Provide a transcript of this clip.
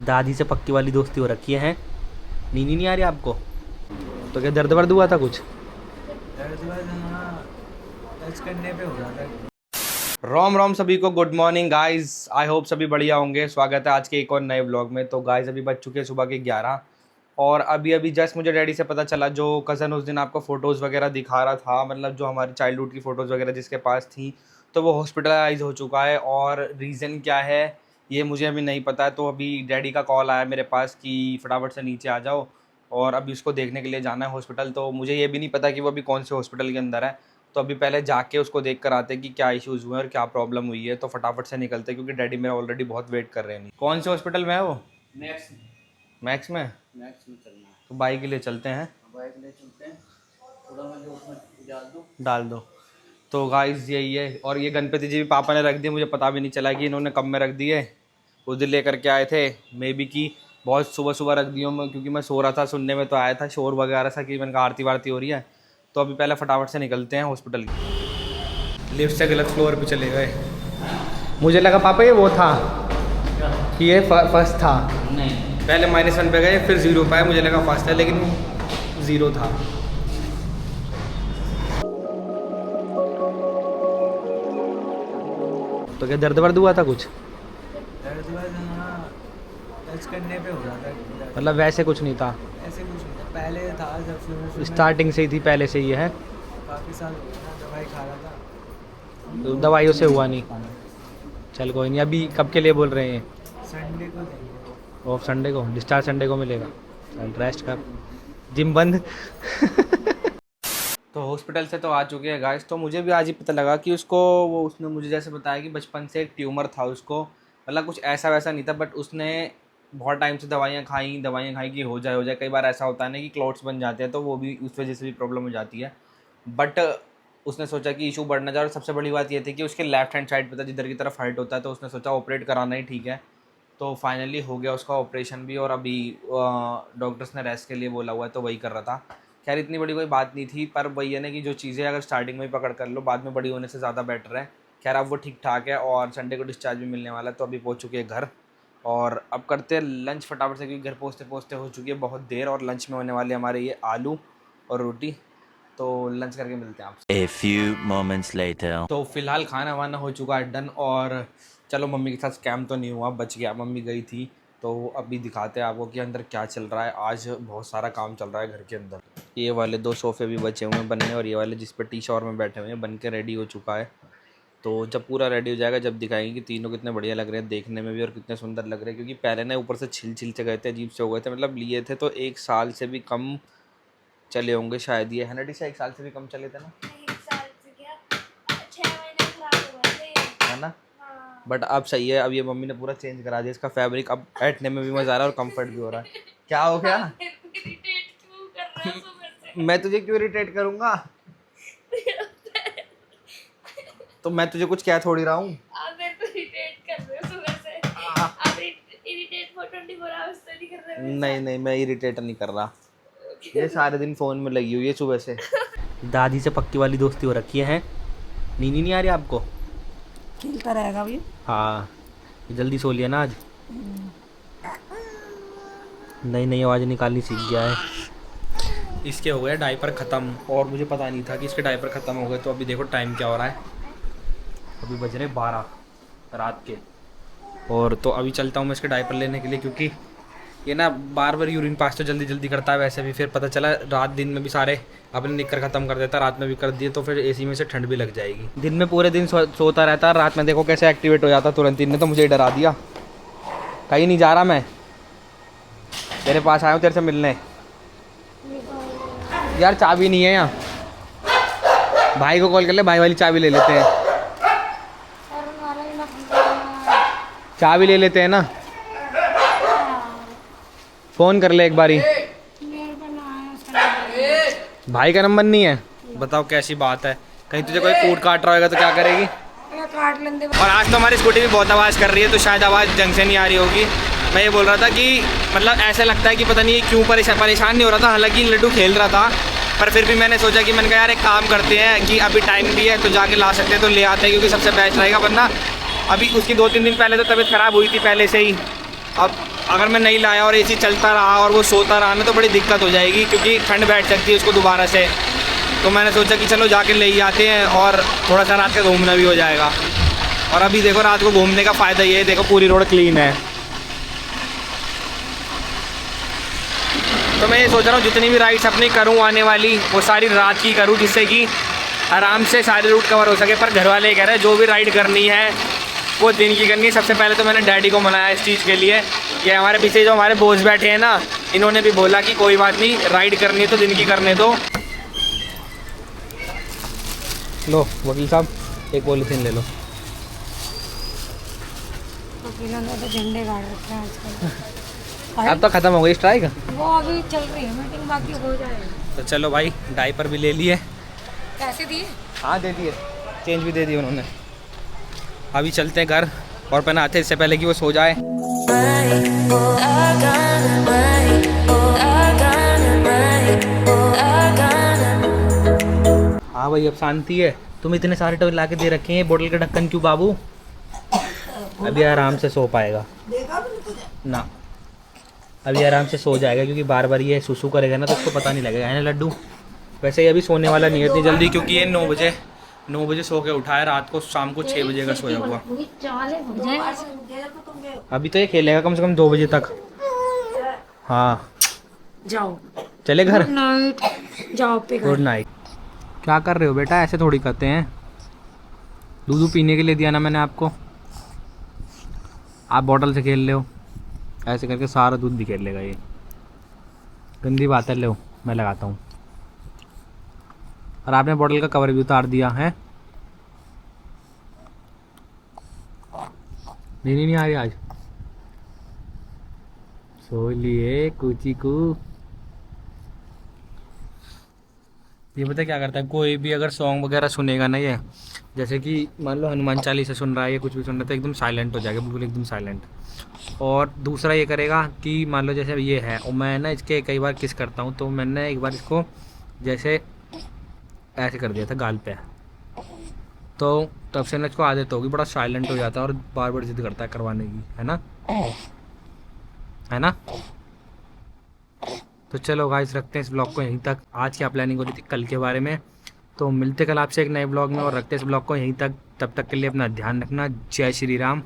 दादी से पक्की वाली दोस्ती हो रखी है। नींद नहीं आ रही आपको? तो क्या दर्द वर्द हुआ था कुछ? दर्द वर्द हाँ, टच करने पे हो रहा था। रोम रोम सभी को good morning guys, I hope सभी बढ़िया होंगे। स्वागत है आज के एक और नए व्लॉग में। तो गाइस अभी बज चुके हैं सुबह के 11 और अभी जस्ट मुझे डैडी से पता चला, जो कज़न उस दिन आपको फ़ोटोज़ वगैरह दिखा रहा था, मतलब जो हमारी चाइल्डहुड की फ़ोटोज़ वगैरह जिसके पास थी, तो वो हॉस्पिटलाइज हो चुका है। और रीज़न क्या है ये मुझे अभी नहीं पता है। तो अभी डैडी का कॉल आया मेरे पास कि फटाफट से नीचे आ जाओ और अभी उसको देखने के लिए जाना है हॉस्पिटल। तो मुझे ये भी नहीं पता कि वो अभी कौन से हॉस्पिटल के अंदर है। तो अभी पहले जाके उसको देख कर आते कि क्या इश्यूज़ हुए और क्या प्रॉब्लम हुई है। तो फटाफट से निकलते क्योंकि डैडी मेरा ऑलरेडी बहुत वेट कर रहे हैं। कौन से हॉस्पिटल में है वो? मैक्स मैक्स में? मैक्स में चलना है। तो बाइक के लिए चलते हैं। बाइक ले चलते हैं, थोड़ा मुझे उसमें डाल दो। तो गाइस यही है। और ये गणपति जी भी पापा ने रख दिए, मुझे पता भी नहीं चला कि इन्होंने कब में रख दिए। उस दिन लेकर के आए थे, मे बी कि बहुत सुबह सुबह रख दियो मैं, क्योंकि मैं सो रहा था। सुनने में तो आया था शोर वगैरह सा कि मैंने कहा आरती वारती हो रही है। तो अभी पहले फटाफट से निकलते हैं हॉस्पिटल की। लिफ्ट से गलत फ्लोर पे चले गए। मुझे लगा पापा ये वो था कि ये फर्स्ट था। नहीं, पहले -1 पे गए, फिर 0 पे आए। मुझे लगा फर्स्ट है, लेकिन 0 था। तो क्या दर्द वर्द हुआ था कुछ? दर्द वर्द हाँ, टच करने पे हो रहा था। मतलब वैसे कुछ नहीं था? ऐसे कुछ नहीं था, पहले था जब शुरू में स्टार्टिंग से ही थी, पहले से ही है? काफ़ी साल हो गए ना, दवाई खा रहा था। तो दवाइयों से हुआ नहीं? चल कोई नहीं। अभी कब के लिए बोल रहे हैं? संडे को देंगे। ऑफ संडे को? डिस्चार्ज संडे को मिलेगा? चल रेस्ट कर, जिम बंद। तो हॉस्पिटल से तो आ चुके हैं गाइस। तो मुझे भी आज ही पता लगा कि उसने मुझे जैसे बताया कि बचपन से एक ट्यूमर था उसको। मतलब कुछ ऐसा वैसा नहीं था, बट उसने बहुत टाइम से दवाइयाँ खाई कि हो जाए। कई बार ऐसा होता है ना कि क्लॉट्स बन जाते हैं, तो वो भी उस वजह से भी प्रॉब्लम हो जाती है। बट उसने सोचा कि इशू बढ़ना जाए। और सबसे बड़ी बात ये थी कि उसके लेफ्ट हैंड साइड पे था, जिधर की तरफ हर्ट होता है। तो उसने सोचा ऑपरेट कराना ही ठीक है। तो फाइनली हो गया उसका ऑपरेशन भी। और अभी डॉक्टर्स ने रेस्ट के लिए बोला हुआ है, तो वही कर रहा था। खैर इतनी बड़ी कोई बात नहीं थी, पर वही है ना कि जो चीज़ें अगर स्टार्टिंग में ही पकड़ कर लो, बाद में बड़ी होने से ज़्यादा बेटर है। खैर अब वो ठीक ठाक है और संडे को डिस्चार्ज भी मिलने वाला है। तो अभी पहुँच चुके हैं घर और अब करते हैं लंच फटाफट से, क्योंकि घर पहुँचते पहुँचते हो चुकी है बहुत देर। और लंच में होने वाले हमारे ये आलू और रोटी। तो लंच करके मिलते हैं आपसे। A few moments later. तो फिलहाल खाना वाना हो चुका है डन। और चलो मम्मी के साथ स्कैम तो नहीं हुआ, बच गया। मम्मी गई थी। तो अभी दिखाते हैं आपको कि अंदर क्या चल रहा है। आज बहुत सारा काम चल रहा है घर के अंदर। ये वाले 2 सोफ़े भी बचे हुए हैं बनने, और ये वाले जिस पर टी शॉर में बैठे हुए हैं बन के रेडी हो चुका है। तो जब पूरा रेडी हो जाएगा, जब दिखाएंगे कि तीनों कितने बढ़िया लग रहे हैं देखने में भी और कितने सुंदर लग रहे हैं। क्योंकि पहले ना ऊपर से छिल से गए थे, अजीब से हो गए थे। मतलब लिए थे तो 1 साल से भी कम चले होंगे शायद। ये है ना डिशा, 1 साल से भी कम चले थे ना? 1 साल से क्या, 6 महीने खराब हो गए थे। है ना? हाँ। बट अब सही है। अब ये मम्मी ने पूरा चेंज करा दिया इसका फैब्रिक। अब बैठने में भी मज़ा आ रहा है और कंफर्ट भी हो रहा है। क्या हो गया? इरिटेट क्यों कर रहा है सुबह से? मैं तुझे क्यों इरिटेट करूंगा? तो मैं तुझे कुछ कह थोड़ी रहा हूँ। आप मेरे को इरिटेट कर रहे हो सुबह से। आप इरिटेट for 24 hours तो नहीं कर रहे हो? नहीं मैं इरिटेट नहीं कर रहा। ये सारे दिन फ़ोन में लगी हुई है सुबह से। दादी से पक्की वाली दोस्ती हो रखी है। नींद नहीं आ रही आपको? खेलता रहेगा अभी। हाँ, जल्दी सो लिया ना आज। नई आवाज़ निकालनी सीख गया है। इसके हो गए डायपर ख़त्म, और मुझे पता नहीं था कि इसके डायपर ख़त्म हो गए। तो अभी देखो टाइम क्या हो रहा है, अभी बज रहे 12 रात के। और तो अभी चलता हूँ मैं इसके डायपर लेने के लिए, क्योंकि ये ना बार यूरिन पास तो जल्दी करता है। वैसे भी फिर पता चला रात दिन में भी सारे अपने निकर ख़त्म कर देता, रात में भी कर दिए। तो फिर एसी में से ठंड भी लग जाएगी। दिन में पूरे दिन सोता रहता है, रात में देखो कैसे एक्टिवेट हो जाता तुरंत। इनने तो मुझे डरा दिया। कहीं नहीं जा रहा मैं, तेरे पास आया हूँ तेरे से मिलने। यार चाबी नहीं है यहाँ, भाई को कॉल कर ले, भाई वाली चाबी ले लेते हैं। चाबी ले लेते हैं ना, फ़ोन कर ले एक बारी। भाई का नंबर नहीं है? बताओ कैसी बात है। कहीं तुझे कोई कूट काट रहा होगा तो क्या करेगी? काट लेंगे। और आज तो हमारी स्कूटी भी बहुत आवाज़ कर रही है, तो शायद आवाज़ ढंग से नहीं आ रही होगी। मैं ये बोल रहा था कि मतलब ऐसा लगता है कि पता नहीं क्यों परेशान नहीं हो रहा था। हालांकि लड्डू खेल रहा था, पर फिर भी मैंने सोचा कि मैंने कहा यार एक काम करते हैं कि अभी टाइम भी है तो जाके ला सकते हैं तो ले आते हैं, क्योंकि सबसे बेस्ट रहेगा। वरना अभी उसकी 2-3 दिन पहले तो तबीयत ख़राब हुई थी पहले से ही, अब अगर मैं नहीं लाया और एसी चलता रहा और वो सोता रहा ना तो बड़ी दिक्कत हो जाएगी, क्योंकि ठंड बैठ सकती है उसको दोबारा से। तो मैंने सोचा कि चलो जाके ले ही आते हैं और थोड़ा सा रात का घूमना भी हो जाएगा। और अभी देखो रात को घूमने का फ़ायदा ये है, देखो पूरी रोड क्लीन है। तो मैं ये सोच रहा हूँ जितनी भी राइड्स अपनी करूँ आने वाली वो सारी रात की करूँ, जिससे कि आराम से सारे रूट कवर हो सके। पर घर वाले ये कह रहे हैं जो भी राइड करनी है वो दिन की करनी है। सबसे पहले तो मैंने डैडी को मनाया इस चीज़ के लिए कि हमारे पीछे जो हमारे बॉस बैठे हैं ना, इन्होंने भी बोला कि कोई बात नहीं, राइड करनी है तो दिन की करने दो। लो वकील साहब एक पॉलीथीन ले लो। वकीलों ने तो झंडे गाड़ रखे हैं आजकल। अब तो ख़त्म हो गई स्ट्राइक, वो अभी चल रही है मीटिंग, बाकी हो जाएगा। तो चलो भाई डायपर भी ले लिए। कैसे दिए? हाँ दे दिए, चेंज भी दे दिए उन्होंने। अभी चलते हैं घर और पहनाते इससे पहले कि वो सो जाए। हाँ भाई अब शांति है। तुम इतने सारे टॉवल ला के दे रखे हैं, बोतल का ढक्कन क्यों बाबू? अभी आराम से सो पाएगा ना, अभी आराम से सो जाएगा, क्योंकि बार बार ये सुसु करेगा ना तो उसको पता नहीं लगेगा, है ना लड्डू? वैसे ये अभी सोने वाला नहीं है इतनी जल्दी, क्योंकि ये 9 बजे सो के उठा है, रात को शाम को 6 बजे का सोया हुआ। अभी तो ये खेलेगा कम से कम 2 बजे तक। हाँ जाओ चले घर। गुड नाइट, जाओ पे गुड नाइट। क्या कर रहे हो बेटा? ऐसे थोड़ी करते हैं। दूध पीने के लिए दिया ना मैंने आपको, आप बॉटल से खेल रहे हो। ऐसे करके सारा दूध भी खेल लेगा ये, गंदी बात है। लो मैं लगाता हूँ। और आपने बॉटल का कवर भी उतार दिया है। नहीं आ रही आज। सो लिए कुची को। ये पता क्या करता है, कोई भी अगर सॉन्ग वगैरह सुनेगा ना ये, जैसे कि मान लो हनुमान चालीसा सुन रहा है या कुछ भी सुन रहा है, तो एकदम साइलेंट हो जाएगा, बिल्कुल एकदम साइलेंट। और दूसरा ये करेगा कि मान लो जैसे ये है और मैं ना इसके कई बार किस करता हूँ, तो मैंने एक बार इसको जैसे ऐसे कर दिया था गाल पे, तो तब से ना इसको आदत होगी, बड़ा साइलेंट हो जाता है और बार बार जिद करता है करवाने की, है ना? है ना? तो चलो गाइस रखते हैं इस ब्लॉग को यहीं तक। आज क्या प्लानिंग हो रही थी कल के बारे में, तो मिलते कल आपसे एक नए ब्लॉग में और रखते हैं इस ब्लॉग को यहीं तक। तब तक के लिए अपना ध्यान रखना। जय श्री राम।